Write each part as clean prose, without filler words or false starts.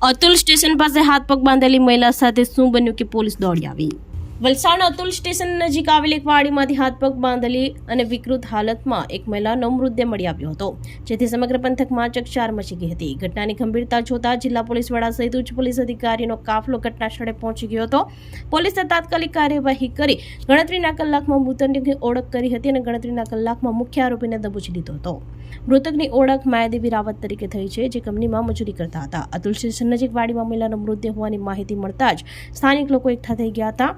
Atul station પાસે હાથ પગ બાંધેલી મહિલા સાથે શું બન્યું કે પોલીસ દોડી આવી। વલસાડના અતુલ સ્ટેશન નજીક આવેલી એક વાડીમાંથી હાથ પગ બાંધેલી અને વિકૃત હાલતમાં એક મહિલાનો મૃતદેહ મળી આવ્યો હતો, જેથી સમગ્ર પંથકમાં ચકચાર મચી ગઈ હતી। ઘટનાની ગંભીરતા જોતા જિલ્લા પોલીસ વડા સહિત ઉચ્ચ પોલીસ અધિકારીનો કાફલો ઘટના સ્થળે પહોંચી ગયો હતો। પોલીસે તાત્કાલિક કાર્યવાહી કરી ગણતરીના કલાકમાં મૃતદેહની ઓળખ કરી હતી અને ગણતરીના કલાકમાં મુખ્ય આરોપીને દબોચી લીધો હતો। મૃતકની ઓળખ માયાદેવી રાવત તરીકે થઈ છે, જે કંપનીમાં મજૂરી કરતા હતા। અતુલ સ્ટેશન નજીક વાડીમાં મહિલાનો મૃતદેહ હોવાની માહિતી મળતા જ સ્થાનિક લોકો એકઠા થઈ ગયા હતા।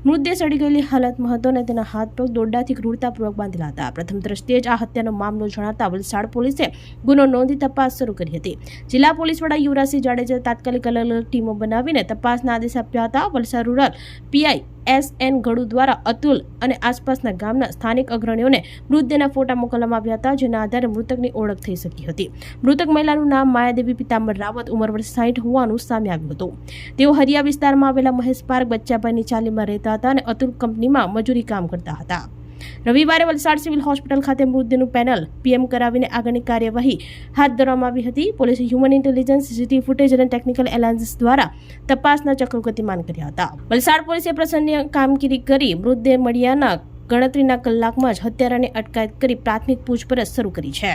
મૃતદેહ સડી ગયેલી હાલતમાં હતો અને તેના હાથ પગ દોરડાથી ક્રૂરતાપૂર્વક બાંધેલા હતા। પ્રથમ દ્રષ્ટિએ જ આ હત્યાનો મામલો જણાતા વલસાડ પોલીસે ગુનો નોંધી તપાસ શરૂ કરી હતી। જિલ્લા પોલીસ વડા યુવરાજસિંહ જાડેજાએ તાત્કાલિક અલગ અલગ ટીમો બનાવીને તપાસના આદેશ આપ્યા હતા। વલસાડ રૂરલ પીઆઈ SN ગળુ દ્વારા અતુલ અને આસપાસના ગામના સ્થાનિક અગ્રણીઓને મૃતદેહના ફોટા મોકલવામાં આવ્યા હતા, જેના આધારે મૃતકની ઓળખ થઈ શકી હતી। મૃતક મહિલાનું નામ માયાદેવી પિતાંબર રાવત, ઉંમર વર્ષ 60 હોવાનું સામે આવ્યું હતું। તેઓ હરિયા વિસ્તારમાં આવેલા મહેશ પાર્ક બચ્ચાભાઈની ચાલીમાં રહેતા હતા અને અતુલ કંપનીમાં મજૂરી કામ કરતા હતા। રવિવારે વલસાડ સિવિલ હોસ્પિટલ ખાતે મૃતદેહનું પેનલ PM કરાવીને આગળની કાર્યવાહી હાથ ધરવામાં આવી હતી। પોલીસે હ્યુમન ઇન્ટેલિજન્સ, CCTV ફૂટેજ અને ટેકનિકલ એનાલિસિસ દ્વારા તપાસના ચક્રો ગતિમાન કર્યા હતા। વલસાડ પોલીસે પ્રસંગની કામગીરી કરી મૃતદેહ મળ્યાના ગણતરીના કલાકમાં જ હત્યારાની અટકાયત કરી પ્રાથમિક પૂછપરછ શરૂ કરી છે।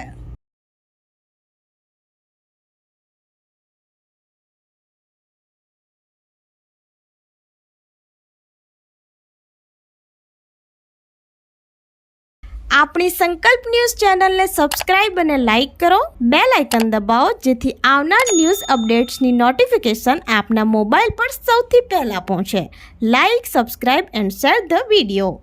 આપણી સંકલ્પ ન્યૂઝ ચેનલને સબસ્ક્રાઇબ અને લાઇક કરો, બેલ આઇકન દબાવો, જેથી આવનાર ન્યૂઝ અપડેટ્સની નોટિફિકેશન આપના મોબાઈલ પર સૌથી પહેલા પહોંચે। Like, subscribe and share the video.